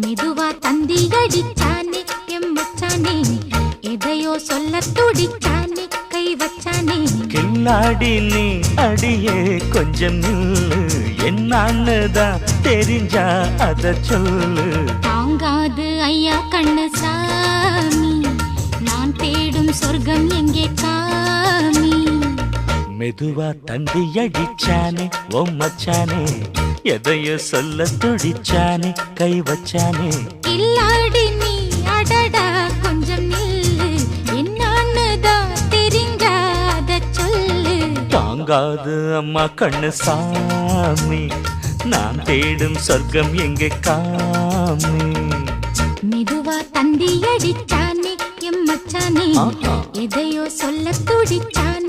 மெதுவா தந்தி அடிச்சானே எம்மச்சானே எதையோ சொல்ல துடிச்சானே கை வச்சானே கில்லாடி நீ அடியே கொஞ்சம் நில்லு என்னான்னுதான் தெரிஞ்சா அத சொல்லு தாங்காது ஐயா கண்ணு சாமி நான் தேடும் சொர்க்கம் எங்கே காமி மெதுவா தந்தி அடிச்சானே ஓ மச்சானே எதையோ சொல்ல துடிச்சானே கை வச்சானே கில்லாடி நீ அடடா கொஞ்சம் நில்லு என்னான்னுதான் தெரிஞ்சாத சொல்லு தாங்காது அம்மா கண்ணு சாமி நான் தேடும் சொர்க்கம் எங்கே காமி மெதுவா தந்தி அடிச்சானே எம்மச்சானே எதையோ சொல்ல துடிச்சானே